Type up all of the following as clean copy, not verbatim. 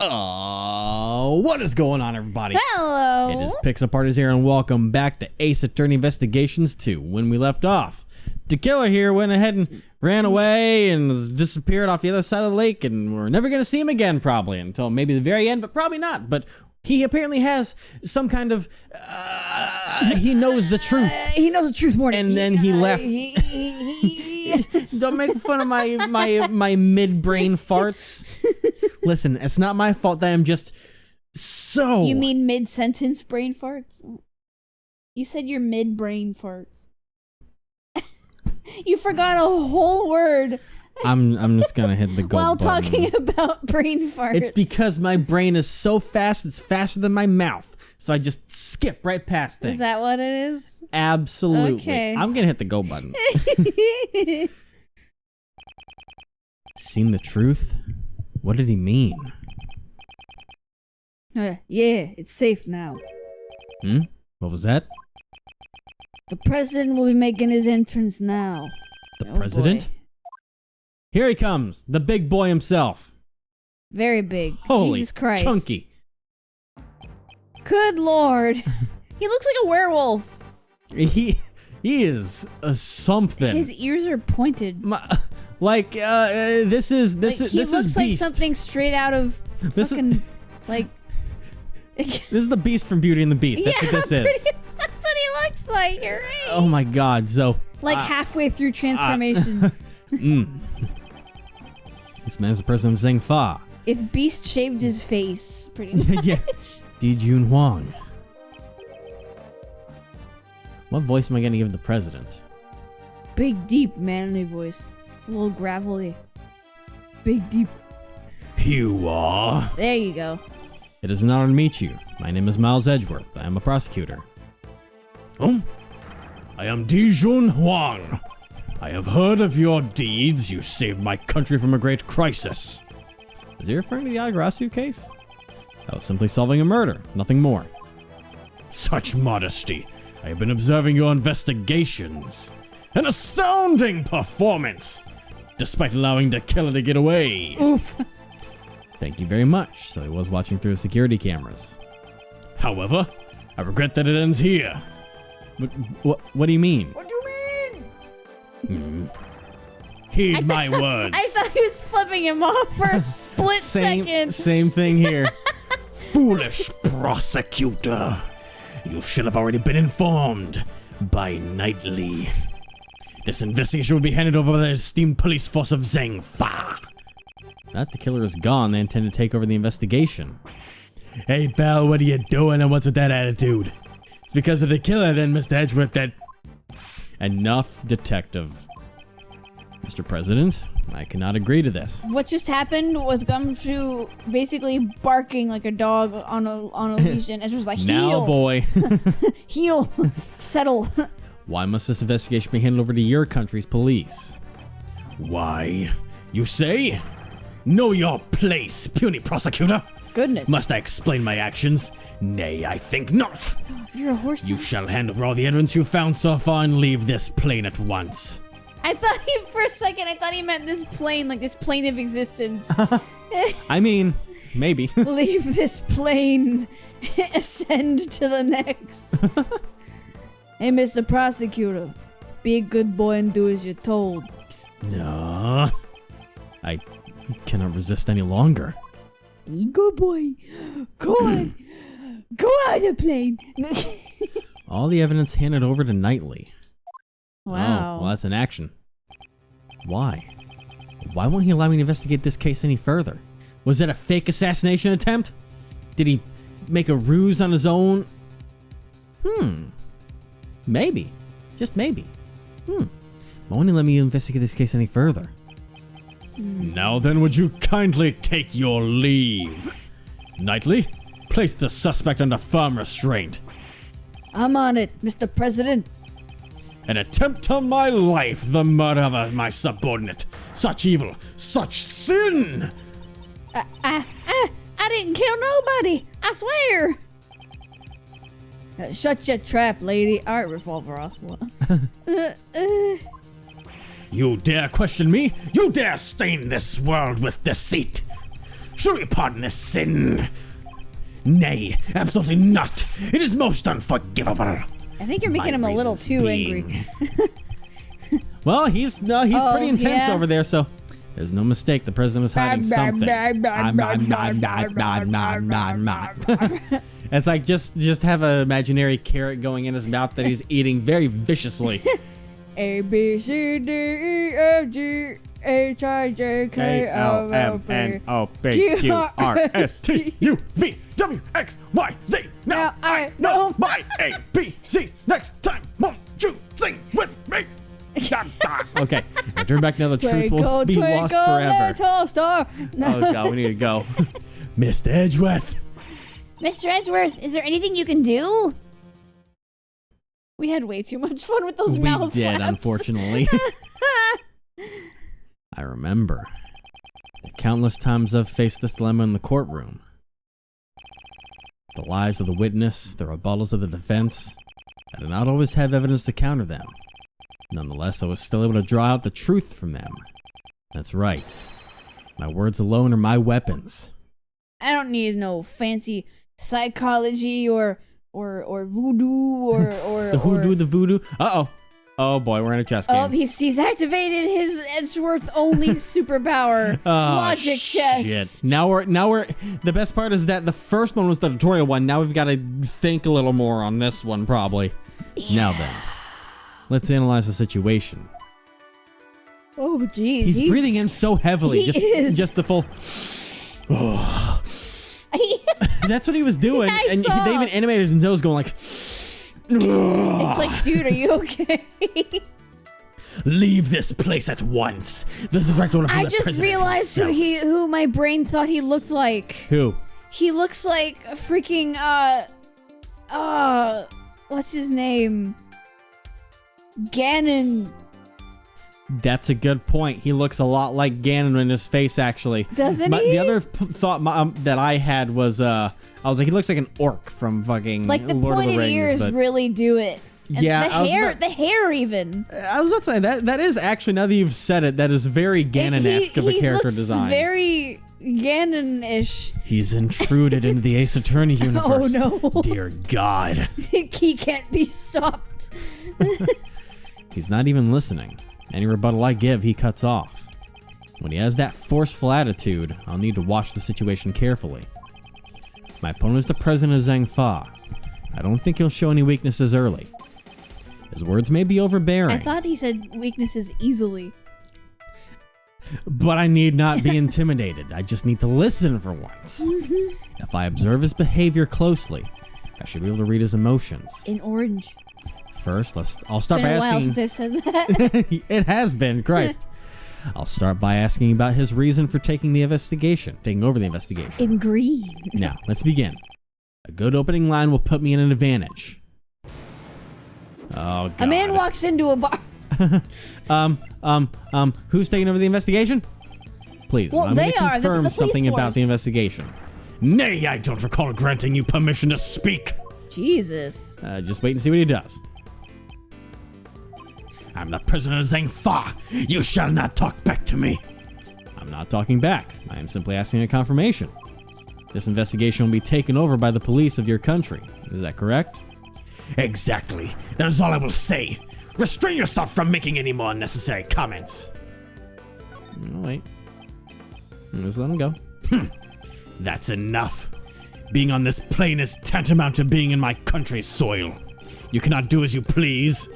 What is going on, everybody? Hello. It is Pixel here, and welcome back to Ace Attorney Investigations 2. When we left off, the killer here went ahead and ran away and disappeared off the other side of the lake, and we're never going to see him again, probably, until maybe the very end, but probably not. But he apparently has some kind of, he knows the truth. He knows the truth more than And then he left. Don't make fun of my mid-brain farts. Listen, it's not my fault that I'm just so... You mean mid-sentence brain farts? You said your mid-brain farts. You forgot a whole word. I'm just gonna hit the go while button. Talking about brain farts. It's because my brain is so fast, it's faster than my mouth. So I just skip right past things. Is that what it is? Absolutely. Okay. I'm gonna hit the go button. Seen the truth? What did he mean? Yeah, it's safe now. What was that? The president will be making his entrance now. The president? Boy. Here he comes, the big boy himself. Very big. Holy Jesus Christ. chunky. Good Lord. He looks like a werewolf. He is a something. His ears are pointed. This is He this looks is like Beast. something straight out of This is- fucking like. This is the Beast from Beauty and the Beast. That's what this is. That's what he looks like. You're right. Oh my God! So Like halfway through transformation. this man is the president of ZHENG-FA. If Beast shaved his face, pretty much. Yeah. Di Jun Huang. What voice am I gonna give the president? Big, deep, manly voice. A little gravelly. Big, deep. You are. There you go. It is an honor to meet you. My name is Miles Edgeworth. I am a prosecutor. I am Di Jun Huang. I have heard of your deeds. You saved my country from a great crisis. Is he referring to the Agrasu case? I was simply solving a murder, nothing more. Such modesty. I have been observing your investigations. An astounding performance, despite allowing the killer to get away. Oof. Thank you very much. So he was watching through security cameras. However, I regret that it ends here. What do you mean? What do you mean? Heed my words. I thought he was flipping him off for a split second. Same thing here. Foolish prosecutor. You should have already been informed by Knightley. This investigation will be handed over by the esteemed police force of ZHENG-FA. Now that the killer is gone, they intend to take over the investigation. Hey, pal, what are you doing and what's with that attitude? It's because of the killer then, Mr. Edgeworth, that... Enough, detective. Mr. President, I cannot agree to this. What just happened was Gumshoe basically barking like a dog on a leash, and it was like, Now, heel, boy. heel, settle. Why must this investigation be handed over to your country's police? Why, you say? Know your place, puny prosecutor. Goodness. Must I explain my actions? Nay, I think not. You're a horse. You shall hand over all the evidence you've found so far and leave this plane at once. For a second, I thought he meant this plane, like this plane of existence. I mean, maybe. Leave this plane, ascend to the next. Hey, Mr. Prosecutor, be a good boy and do as you're told. No. I cannot resist any longer. Good boy. Go on. Go on the plane. All the evidence handed over to Knightley. Wow. Oh, well, that's an action. Why? Why won't he allow me to investigate this case any further? Was it a fake assassination attempt? Did he make a ruse on his own? Maybe. Just maybe. Why won't he let me investigate this case any further? Now then, would you kindly take your leave? Knightley, place the suspect under firm restraint. I'm on it, Mr. President. An attempt on my life, the murder of my subordinate. Such evil, such sin! I didn't kill nobody. I swear. Shut your trap, lady. All right, Revolver Ocelot. You dare question me? You dare stain this world with deceit? Should we pardon this sin? Nay, absolutely not. It is most unforgivable. I think you're making My him a little reasons too being- angry. Well, he's pretty intense yeah. over there, so there's no mistake. The president is hiding something. It's like just have an imaginary carrot going in his mouth that he's eating very viciously. A B C D E F G H I J K L M N O P Q R S T U V W X Y Z. Now I know my ABCs. Next time, won't you sing with me? Okay, I turn back now. The truth will be lost forever. Little star. Oh god, we need to go. Mr. Edgeworth. Mr. Edgeworth, is there anything you can do? We had way too much fun with those mouth We did, flaps. unfortunately. I remember the countless times I've faced this dilemma in the courtroom. The lies of the witness, the rebuttals of the defense. I did not always have evidence to counter them. Nonetheless, I was still able to draw out the truth from them. That's right. My words alone are my weapons. I don't need no fancy psychology or voodoo or The hoodoo, the voodoo. Uh-oh. Oh boy, we're in a chess game. Oh, he's activated his Edgeworth only superpower. Oh, Logic chess. Shit. Now we're the best part is that the first one was the tutorial one. Now we've got to think a little more on this one probably. Yeah. Now then. Let's analyze the situation. Oh jeez. He's breathing in so heavily. He is. Just the full That's what he was doing. Yeah, I and saw. they even animated his nose going like It's like, dude, are you okay? leave this place at once. This is direct order from I the just president realized himself. who my brain thought he looked like. Who? He looks like a freaking what's his name? Ganon. That's a good point. He looks a lot like Ganon in his face, actually. Doesn't he? The other thought that I had was, I was like, he looks like an orc from fucking Like the Lord of the pointed Rings. ears But really do it. And yeah, the hair even. I was about to say that is actually, now that you've said it, that is very Ganon-esque of a character looks design. Very Ganon-ish. He's intruded into the Ace Attorney universe. Oh no! Dear God. He can't be stopped. He's not even listening. Any rebuttal I give, he cuts off. When he has that forceful attitude, I'll need to watch the situation carefully. My opponent is the president of ZHENG-FA. I don't think he'll show any weaknesses early. His words may be overbearing, I thought he said weaknesses easily. but I need not be intimidated. I just need to listen for once. If I observe his behavior closely, I should be able to read his emotions. In orange. First, I'll start Been by a while asking. since I said that. It has been, Christ. I'll start by asking about his reason for taking over the investigation. In green. Now, let's begin. A good opening line will put me in an advantage. Oh, God. A man walks into a bar. Who's taking over the investigation? Please, Well, I'm going they to are, confirm the police something about force. the investigation. Nay, I don't recall granting you permission to speak. Jesus. Just wait and see what he does. I'm the president of ZHENG-FA. You shall not talk back to me. I'm not talking back. I am simply asking a confirmation. This investigation will be taken over by the police of your country. Is that correct? Exactly. That is all I will say. Restrain yourself from making any more unnecessary comments. Oh, wait. Just let him go. That's enough. Being on this plane is tantamount to being in my country's soil. You cannot do as you please.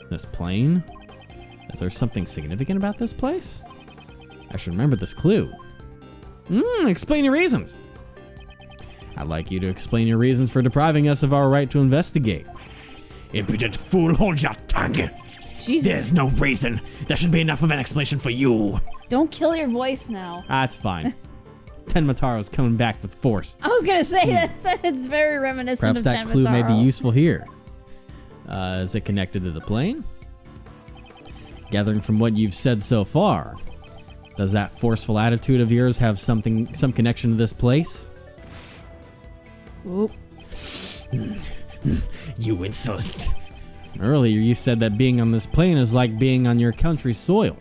This plane? Is there something significant about this place? I should remember this clue. Explain your reasons. I'd like you to explain your reasons for depriving us of our right to investigate. Impudent fool, hold your tongue. Jesus. There's no reason. There should be enough of an explanation for you. Don't kill your voice now. That's fine. Tenmataro's coming back with force. I was gonna say that it's very reminiscent Perhaps of that clue may be Tenmataro. useful here. Is it connected to the plane? Gathering from what you've said so far, does that forceful attitude of yours have some connection to this place? Oop. You insolent. Earlier you said that being on this plane is like being on your country's soil.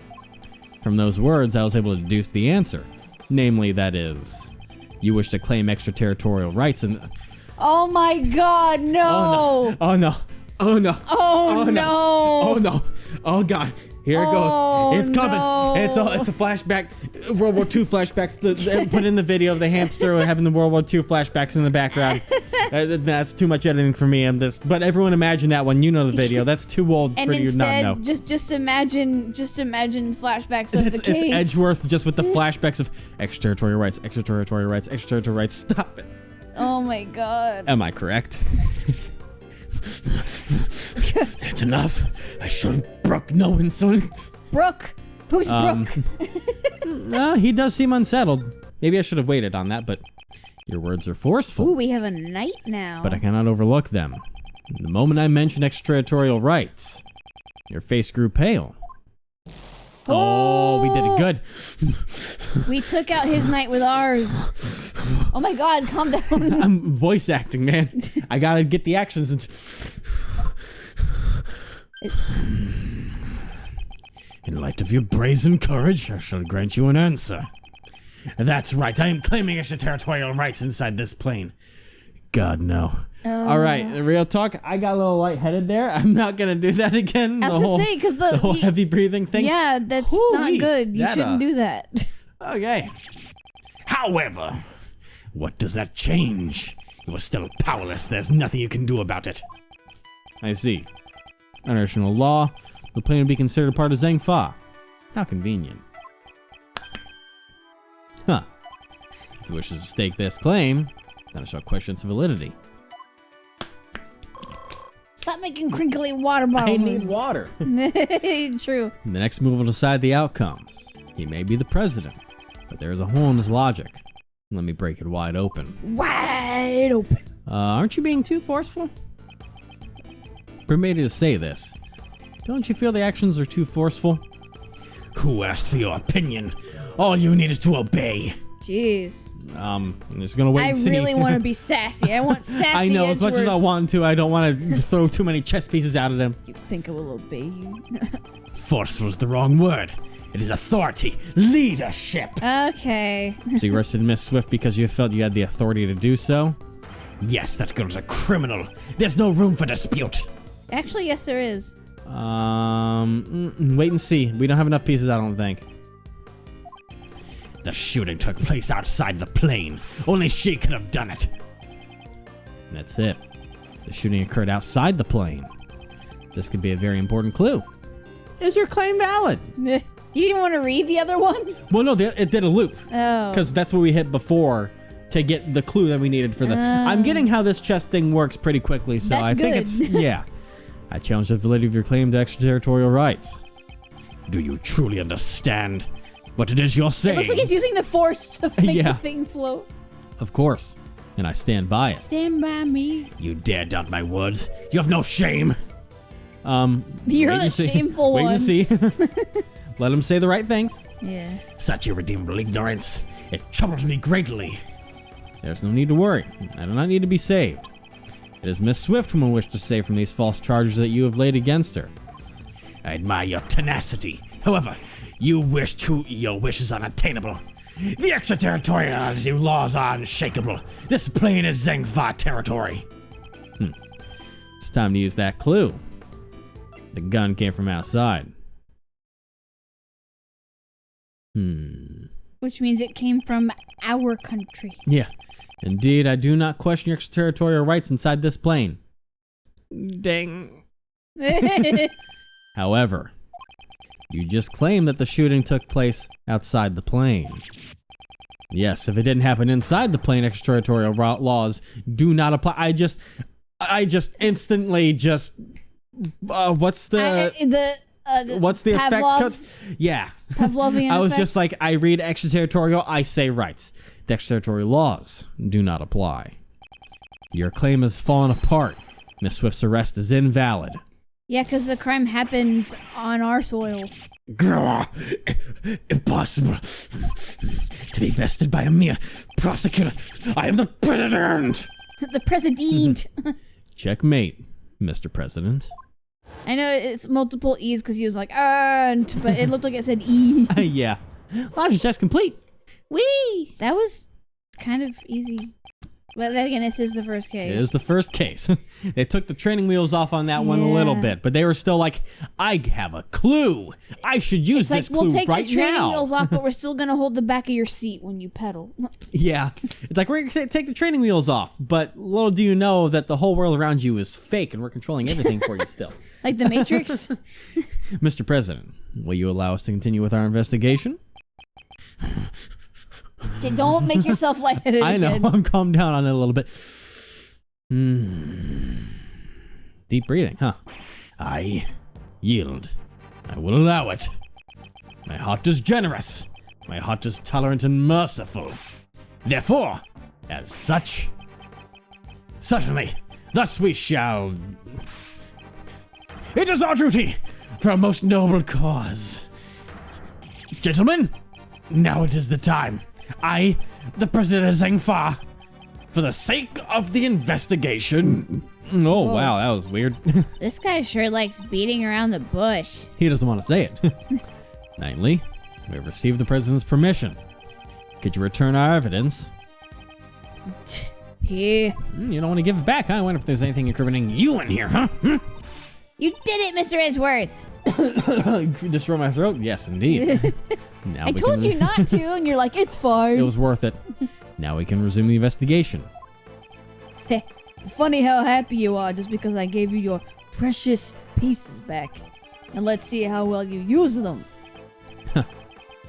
From those words, I was able to deduce the answer. Namely, that is, you wish to claim extraterritorial rights and... Oh my god, no! Oh no. Oh no. Oh, no! Oh no. Oh god. Here it goes. It's coming. No. It's a flashback. World War II flashbacks. Put in the video of the hamster having the World War II flashbacks in the background. That's too much editing for me. But everyone imagine that one. You know the video. That's too old for you to not know. And instead, just imagine flashbacks of the case. It's Edgeworth just with the flashbacks of extraterritorial rights, extraterritorial rights, extraterritorial rights. Stop it. Oh my god. Am I correct? That's enough. I should have Brooke no insolence. Brooke? Who's Brooke? No, he does seem unsettled. Maybe I should have waited on that, but your words are forceful. Ooh, we have a knight now. But I cannot overlook them. The moment I mentioned extraterritorial rights, your face grew pale. Oh, we did it good. We took out his knight with ours. Oh my god, calm down. I'm voice acting, man. I gotta get the actions. In light of your brazen courage, I shall grant you an answer. That's right, I am claiming extraterritorial rights inside this plane. God, no. All right, real talk, I got a little lightheaded there. I'm not going to do that again. I was going to say, because the whole heavy breathing thing. Yeah, that's not good. You shouldn't do that. Okay. However, what does that change? You are still powerless. There's nothing you can do about it. I see. Under international law, the plane would be considered a part of ZHENG-FA. How convenient. Huh. If he wishes to stake this claim, then I shall question its validity. Stop making crinkly water bottles. I need water. True. The next move will decide the outcome. He may be the president, but there is a hole in his logic. Let me break it wide open. Wide open. Aren't you being too forceful? Permit me to say this. Don't you feel the actions are too forceful? Who asked for your opinion? All you need is to obey. Jeez. I'm just gonna wait and see. I really want to be sassy. I want sassy I know, as much as I want to, I don't want to throw too many chess pieces out at him. You think I will obey you? Forceful is the wrong word. It is authority, leadership. Okay. So you arrested Miss Swift because you felt you had the authority to do so? Yes, that girl's a criminal. There's no room for dispute. Actually, yes, there is. Wait and see. We don't have enough pieces, I don't think. The shooting took place outside the plane. Only she could have done it. That's it. The shooting occurred outside the plane. This could be a very important clue. Is your claim valid? You didn't want to read the other one? Well, no, it did a loop. Oh. Because that's what we hit before to get the clue that we needed for the... I'm getting how this chess thing works pretty quickly, so I think it's... Yeah. I challenge the validity of your claim to extraterritorial rights. Do you truly understand what it is you're saying? It looks like he's using the force to make the thing float. Of course. And I stand by it. Stand by me. You dare doubt my words? You have no shame. You're the shameful one. Wait and see. Let him say the right things. Yeah. Such irredeemable ignorance. It troubles me greatly. There's no need to worry. I do not need to be saved. It is Miss Swift whom I wish to save from these false charges that you have laid against her. I admire your tenacity. However, your wish is unattainable. The extraterritoriality laws are unshakable. This plane is ZHENG-FA territory. It's time to use that clue. The gun came from outside. Which means it came from our country. Yeah. Indeed, I do not question your extraterritorial rights inside this plane. Dang. However, you just claimed that the shooting took place outside the plane. Yes, if it didn't happen inside the plane, extraterritorial laws do not apply. I just instantly just... what's the Pavlov, effect? Yeah. Pavlovian I was effect? just like, I read extraterritorial, I say rights. The extraterritorial laws do not apply. Your claim has fallen apart. Miss Swift's arrest is invalid. Yeah, because the crime happened on our soil. Impossible to be bested by a mere prosecutor. I am the president. The president. Checkmate, Mr. President. I know it's multiple E's because he was like, but it looked like it said E. Yeah. Logic test complete. Whee! That was kind of easy. But then again, this is the first case. It is the first case. They took the training wheels off on that one a little Yeah. bit, but they were still like, I have a clue. I should use It's this like, clue we'll take right the training now. wheels off, but we're still gonna hold the back of your seat when you pedal. Yeah. It's like, we're going to take the training wheels off, but little do you know that the whole world around you is fake and we're controlling everything for you still. Like the Matrix. Mr. President, will you allow us to continue with our investigation? Okay, don't make yourself lightheaded. I know, again. I'm calmed down on it a little bit. Deep breathing, huh? I yield. I will allow it. My heart is generous. My heart is tolerant and merciful. Therefore, as such, certainly, thus we shall. It is our duty for a most noble cause. Gentlemen, now it is the time. I, the President of ZHENG-FA, for the sake of the investigation. Oh, wow, that was weird. This guy sure likes beating around the bush. He doesn't want to say it. Knightley, we have received the President's permission. Could you return our evidence? Here. You don't want to give it back, huh? I wonder if there's anything incriminating you in here, huh? You did it, Mr. Edgeworth. Destroy my throat? Yes, indeed. Now I we told can- you not to, and you're like, it's fine. It was worth it. Now we can resume the investigation. It's funny how happy you are just because I gave you your precious pieces back. And let's see how well you use them.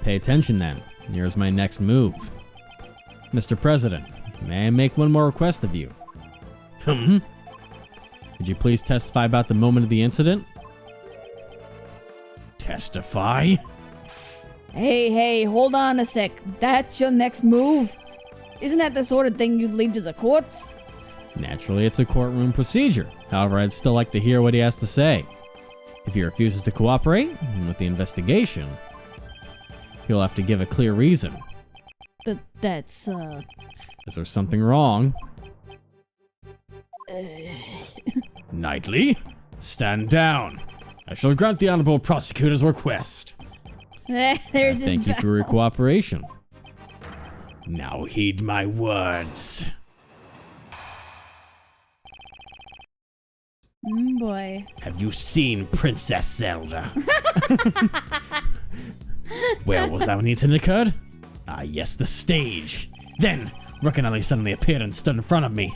Pay attention then. Here's my next move. Mr. President, may I make one more request of you? Could you please testify about the moment of the incident? Testify? Hey, hold on a sec. That's your next move? Isn't that the sort of thing you'd leave to the courts? Naturally, it's a courtroom procedure. However, I'd still like to hear what he has to say. If he refuses to cooperate with the investigation, he'll have to give a clear reason. That's, Is there something wrong? Knightley, stand down. I shall grant the honorable prosecutor's request. There's his Thank you for your bell. cooperation. Now heed my words. Boy. Have you seen Princess Zelda? Where was I when the incident occurred? Ah, yes, the stage. Then, Rockinelli suddenly appeared and stood in front of me.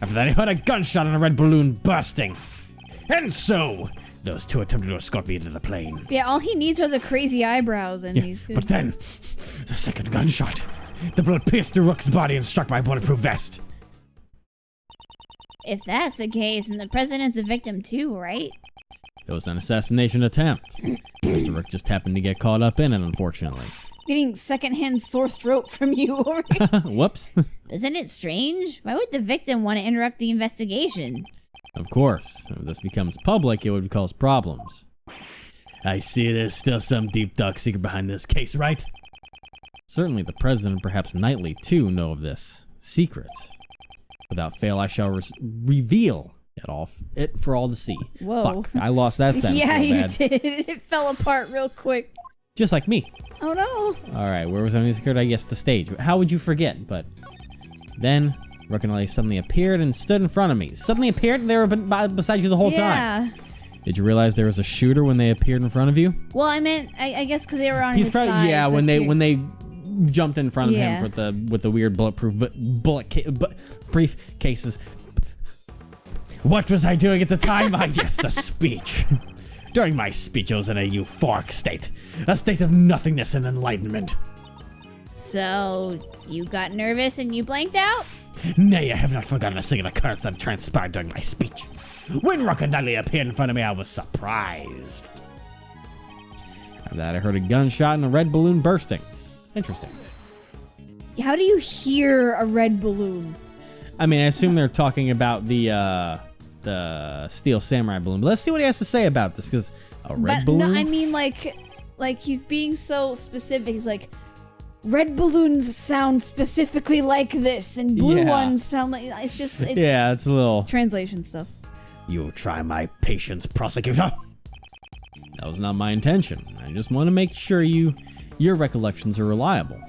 After that, I heard a gunshot and a red balloon bursting. And so, those two attempted to escort me into the plane. Yeah, all he needs are the crazy eyebrows, and he's good. But then, the second gunshot, the bullet pierced through Rook's body and struck my bulletproof vest. If that's the case, and the president's a victim too, right? It was an assassination attempt. Mr. Rook just happened to get caught up in it, unfortunately. Getting secondhand sore throat from you over here. Whoops. Isn't it strange? Why would the victim want to interrupt the investigation? Of course, if this becomes public, it would cause problems. I see there's still some deep dark secret behind this case, right? Certainly the president and perhaps Knightley, too, know of this secret. Without fail, I shall reveal it for all to see. Whoa. Fuck, I lost that sentence Yeah, real you bad. did. It fell apart real quick. Just like me. Oh no. Alright, where was I when this occurred? I guess the stage. How would you forget? But then, Rockinelli suddenly appeared and stood in front of me. Suddenly appeared? They were beside you the whole time. Yeah. Did you realize there was a shooter when they appeared in front of you? Well, I meant, I guess because they were on He's his probably side. yeah. it's When like they you're- when they jumped in front of Yeah. him with the weird bulletproof briefcases. What was I doing at the time? Ah, yes, the speech. During my speech, I was in a euphoric state, a state of nothingness and enlightenment. So, you got nervous and you blanked out? Nay, I have not forgotten a single occurrence that transpired during my speech. When Rockinelli appeared in front of me, I was surprised. After that, I heard a gunshot and a red balloon bursting. Interesting. How do you hear a red balloon? I mean, I assume they're talking about the Steel Samurai balloon. But let's see what he has to say about this, because a red balloon? No, I mean, like he's being so specific. He's like, red balloons sound specifically like this, and blue Yeah. ones sound like. It's Yeah, it's a little... translation stuff. You try my patience, prosecutor. That was not my intention. I just want to make sure your recollections are reliable.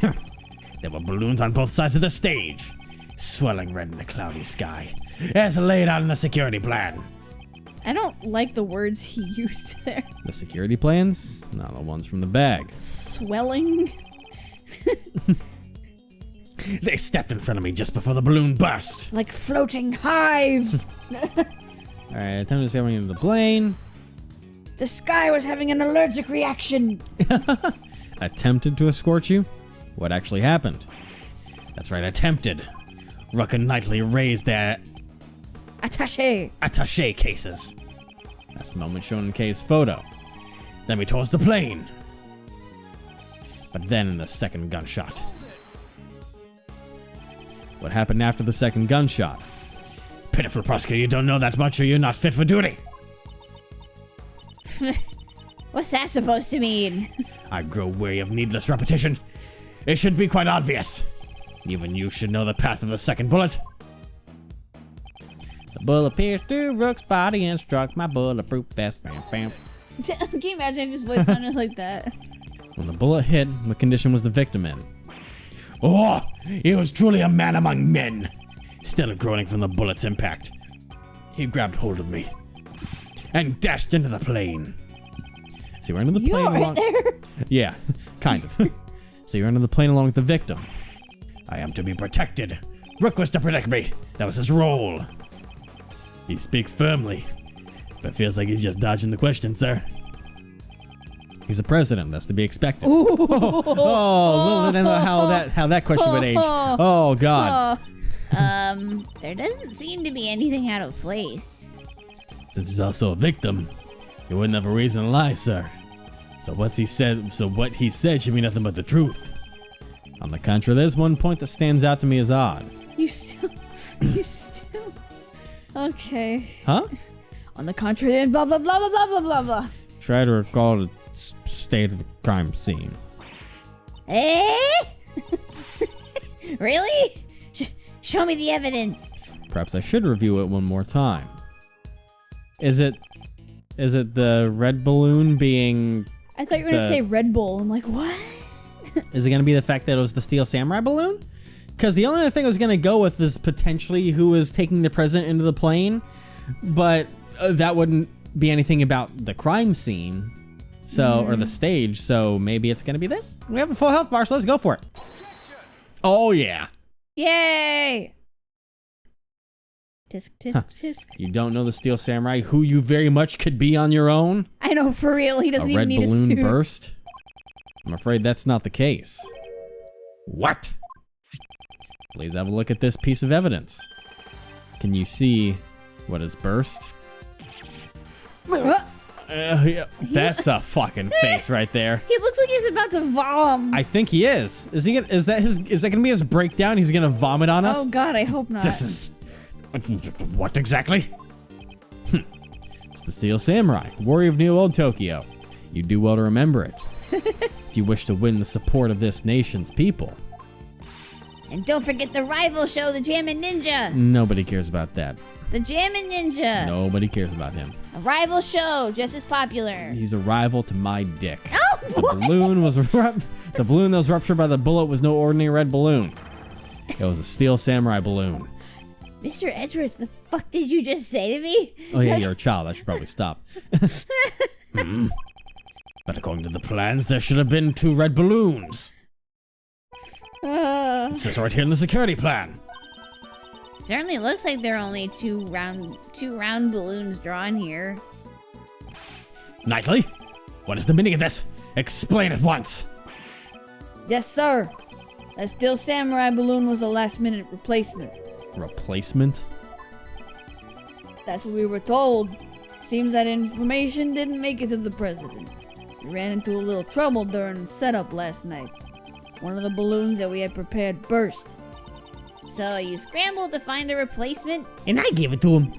There were balloons on both sides of the stage, swelling red in the cloudy sky, as laid out in the security plan. I don't like the words he used there. The security plans? Not the ones from the bag. Swelling. They stepped in front of me just before the balloon burst. Like floating hives. Alright, time to say into the plane. The sky was having an allergic reaction. Attempted to escort you? What actually happened? That's right, attempted. Rook and Knightley raised their attaché cases. That's the moment shown in Kay's photo. Then we towards the plane. But then in the second gunshot. What happened after the second gunshot? Pitiful prosecutor, you don't know that much or you're not fit for duty. What's that supposed to mean? I grow weary of needless repetition. It should be quite obvious. Even you should know the path of the second bullet. The bullet pierced through Rook's body and struck my bulletproof vest. Bam, bam. Can you imagine if his voice sounded like that? When the bullet hit, what condition was the victim in? Oh, he was truly a man among men. Still groaning from the bullet's impact. He grabbed hold of me and dashed into the plane. So you're into the plane You're along. right there. Yeah, kind of. So you're into the plane along with the victim. I am to be protected. Rook was to protect me. That was his role. He speaks firmly, but feels like he's just dodging the question, sir. He's a president. That's to be expected. Oh, little how that question would age. Oh God. There doesn't seem to be anything out of place. Since he's also a victim, he wouldn't have a reason to lie, sir. So what he said should be nothing but the truth. On the contrary, there's one point that stands out to me as odd. You still. Okay. Huh? On the contrary, and blah blah blah blah blah blah blah blah. Try to recall the state of the crime scene. Eh? Really? Show me the evidence. Perhaps I should review it one more time. Is it the red balloon being... I thought you were gonna say Red Bull. I'm like, what? Is it gonna be the fact that it was the Steel Samurai balloon? Because the only other thing I was gonna go with is potentially who was taking the president into the plane, but that wouldn't be anything about the crime scene, so or the stage. So maybe it's gonna be this. We have a full health bar, so let's go for it. Oh yeah. Yay! Tisk tisk tisk. You don't know the Steel Samurai, who you very much could be on your own? I know, for real. He doesn't even need a suit. A red balloon burst? I'm afraid that's not the case. What? Please have a look at this piece of evidence. Can you see what is burst? Yeah, that's a fucking face right there. He looks like he's about to vom. I think he is. Is that gonna be his breakdown? He's gonna vomit on us? Oh God, I hope not. This is... What exactly? It's the Steel Samurai, warrior of New Old Tokyo. You do well to remember it. If you wish to win the support of this nation's people. And don't forget the rival show, the Jammin' Ninja. Nobody cares about that. The Jammin' Ninja. Nobody cares about him. A rival show, just as popular. He's a rival to my dick. Oh, The balloon that was ruptured by the bullet was no ordinary red balloon. It was a Steel Samurai balloon. Mr. Edgeworth, the fuck did you just say to me? Oh yeah, you're a child. I should probably stop. But according to the plans, there should have been 2 red balloons. It says right here in the security plan. Certainly looks like there are only two round balloons drawn here. Knightley, what is the meaning of this? Explain at once. Yes, sir. That Steel Samurai balloon was a last-minute replacement. Replacement? That's what we were told. Seems that information didn't make it to the president. We ran into a little trouble during the setup last night. One of the balloons that we had prepared burst. So you scrambled to find a replacement? And I gave it to him.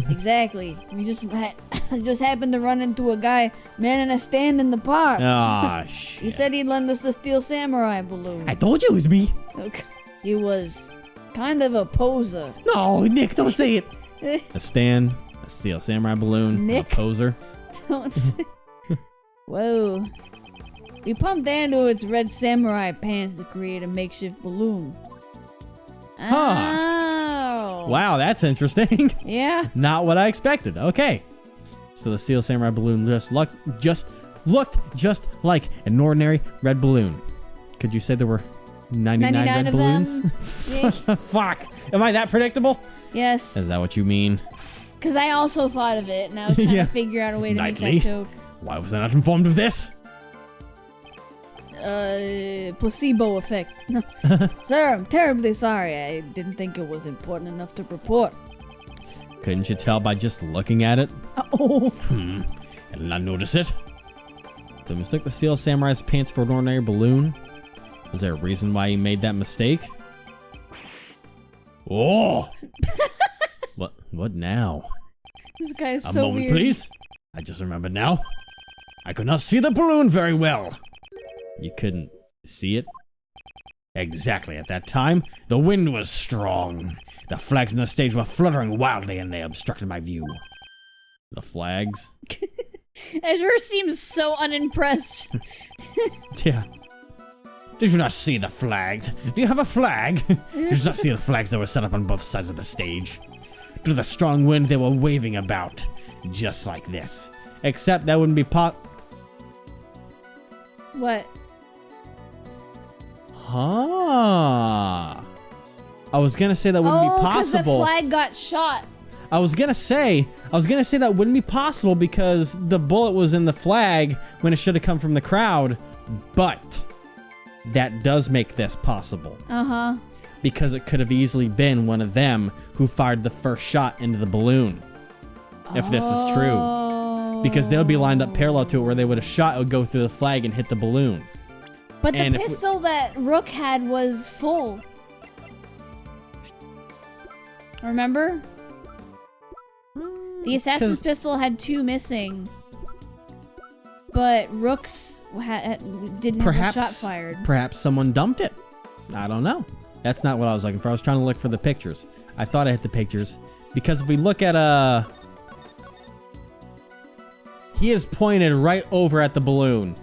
Exactly. We just happened to run into a guy manning a stand in the park. Ah, shit. He said he'd lend us the Steel Samurai balloon. I told you it was me. He was kind of a poser. No, Nick, don't say it. A stand, a Steel Samurai balloon, Nick? a poser. Don't say. Whoa. We pumped air into its red samurai pants to create a makeshift balloon. Huh. Oh. Wow, that's interesting. Yeah. Not what I expected. Okay. So the Steel Samurai balloon looked just like an ordinary red balloon. Could you say there were 99 red of balloons? them. Yeah. Fuck. Am I that predictable? Yes. Is that what you mean? Because I also thought of it, and I was trying Yeah. to figure out a way to Nightly? make that joke. Why was I not informed of this? Placebo effect. Sir, I'm terribly sorry. I didn't think it was important enough to report. Couldn't you tell by just looking at it? Oh. I did not notice it. So mistake the Steel Samurai's pants for an ordinary balloon? Was there a reason why he made that mistake? Oh! What now? This guy's A so moment, weird. please. I just remembered now. I could not see the balloon very well. You couldn't see it? Exactly at that time, the wind was strong. The flags on the stage were fluttering wildly and they obstructed my view. The flags? Ezra seems so unimpressed. Yeah. Did you not see the flags? Do you have a flag? Did you not see the flags that were set up on both sides of the stage? Due to the strong wind, they were waving about. Just like this. Except that wouldn't be What? Huh. I was gonna say that wouldn't be because the possible. flag got shot. I was gonna say that wouldn't be possible because the bullet was in the flag when it should have come from the crowd. But that does make this possible. Uh-huh. Because it could have easily been one of them who fired the first shot into the balloon. If this is true. Because they'll be lined up parallel to it where they would have shot, it would go through the flag and hit the balloon. But And the if pistol that Rook had was full. Remember? The assassin's 'Cause- pistol had 2 missing. But Rook's didn't have a shot fired. Perhaps someone dumped it. I don't know. That's not what I was looking for. I was trying to look for the pictures. I thought I hit the pictures. Because if we look at he is pointed right over at the balloon.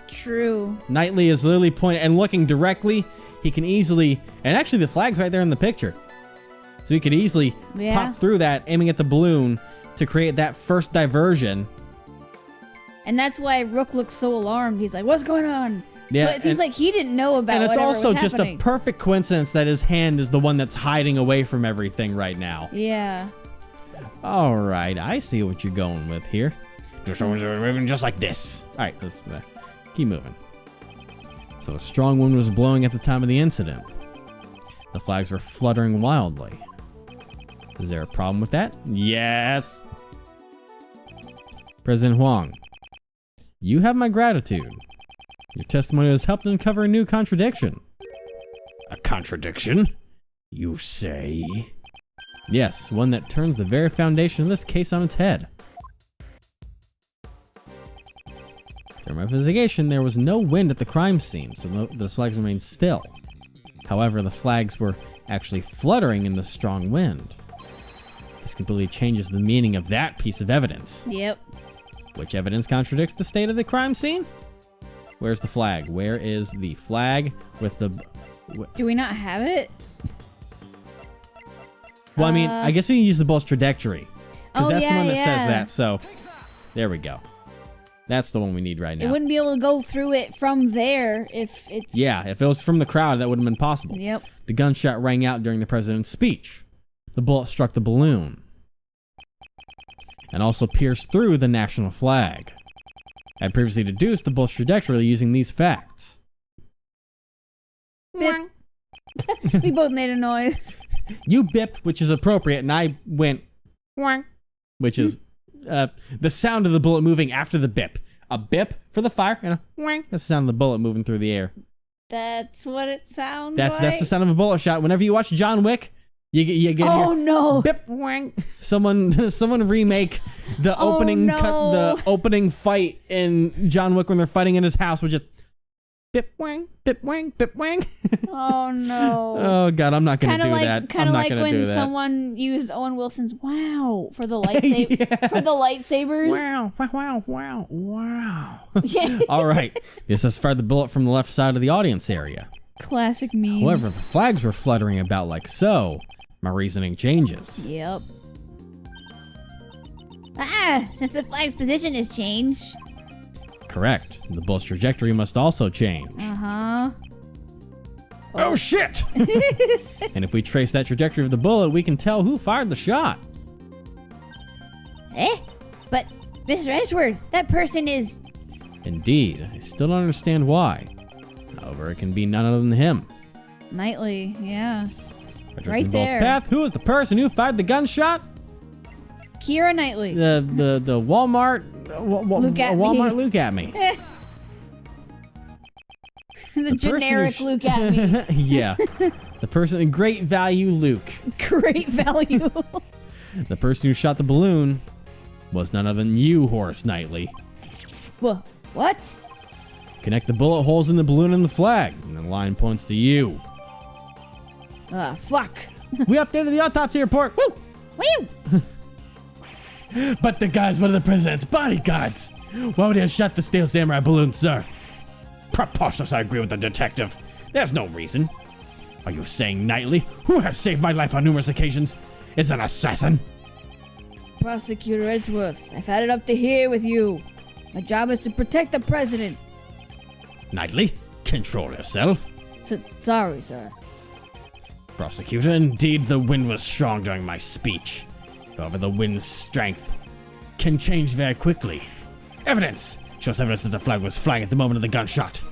True. Knightley is literally pointing and looking directly. He can easily, and actually the flag's right there in the picture. So he could easily pop through that, aiming at the balloon to create that first diversion. And that's why Rook looks so alarmed. He's like, what's going on? Yeah, So it seems like he didn't know about And it's whatever also was just happening. a perfect coincidence that his hand is the one that's hiding away from everything right now. Yeah. All right, I see what you're going with here. Just moving just like this. All right, let's keep moving. So a strong wind was blowing at the time of the incident. The flags were fluttering wildly. Is there a problem with that? Yes. President Huang, you have my gratitude. Your testimony has helped uncover a new contradiction. A contradiction? You say? Yes, one that turns the very foundation of this case on its head. During my investigation, there was no wind at the crime scene, so the flags remained still. However, the flags were actually fluttering in the strong wind. This completely changes the meaning of that piece of evidence. Yep. Which evidence contradicts the state of the crime scene? Where's the flag? Where is the flag with the... Do we not have it? Well, I mean, I guess we can use the bullet's trajectory. Because Oh, that's the yeah, one that says yeah. that, so... There we go. That's the one we need right now. It wouldn't be able to go through it from there if it's... Yeah, if it was from the crowd, that would have been possible. Yep. The gunshot rang out during the president's speech. The bullet struck the balloon. And also pierced through the national flag. I had previously deduced the bullet's trajectory using these facts. Bip. We both made a noise. You bipped, which is appropriate, and I went... Which is the sound of the bullet moving after the bip. A bip for the fire, and a wang. That's the sound of the bullet moving through the air. That's what it sounds That's like. the sound of a bullet shot. Whenever you watch John Wick, you get Oh your no! bip wang. Someone remake the Oh, opening no. the opening fight in John Wick when they're fighting in his house with just Bip wang, bip wang, bip wang. Oh no. Oh god, I'm not gonna do that. Kind of like when someone used Owen Wilson's "Wow" for the for the lightsabers. Wow, wow, wow, wow. Yeah. All right, this has fired the bullet from the left side of the audience area. Classic memes. However, the flags were fluttering about like so. My reasoning changes. Yep. Since the flag's position has changed. Correct. The bullet's trajectory must also change. Uh-huh. Oh shit! And if we trace that trajectory of the bullet, we can tell who fired the shot. But Mr. Edgeworth, that person is... Indeed. I still don't understand why. However, it can be none other than him. Knightley, yeah. By tracing Right the bullet's there. path, who is the person who fired the gunshot? Keira Knightley. The Walmart... Look at me. Walmart look at me. The generic Luke at me. Yeah. The person... Great value Luke. Great value. The person who shot the balloon was none other than you, Horace Knightley. What? Connect the bullet holes in the balloon and the flag, and the line points to you. Fuck. We updated the autopsy report. Woo! Woo! But the guys were the president's bodyguards. Why would he have shot the steel samurai balloon, sir? Preposterous, I agree with the detective. There's no reason. Are you saying Knightley, who has saved my life on numerous occasions, is an assassin? Prosecutor Edgeworth, I've had it up to here with you. My job is to protect the president. Knightley, control yourself. Sorry, sir. Prosecutor, indeed the wind was strong during my speech. However, the wind's strength can change very quickly. Evidence shows evidence that the flag was flying at the moment of the gunshot.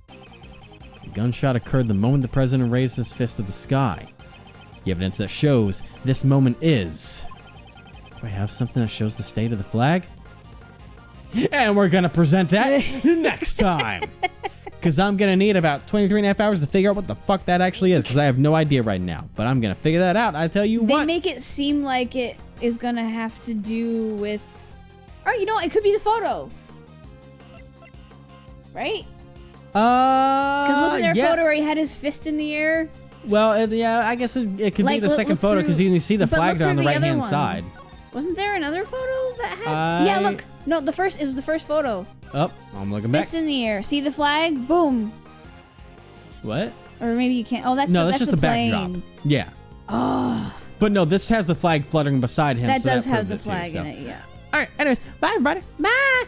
The gunshot occurred the moment the president raised his fist to the sky. The evidence that shows this moment is... Do I have something that shows the state of the flag? And we're gonna present that next time. Because I'm gonna need about 23 and a half hours to figure out what the fuck that actually is, because I have no idea right now. But I'm gonna figure that out. I tell you what. They make it seem like it is gonna have to do with... Or, you know, it could be the photo. Right? Because wasn't there a photo where he had his fist in the air? Well, yeah, I guess it could be the second photo, because you can see the flag there on the right-hand side. Wasn't there another photo that had... Yeah, look. No, it was the first photo. Oh, I'm looking back. Fist in the air. See the flag? Boom. What? Or maybe you can't. Oh, that's no, that's just the the backdrop. plane. Yeah. Oh. But no, this has the flag fluttering beside him. That so does have proves the it too, flag so. in it, yeah. All right, anyways, bye everybody. Bye.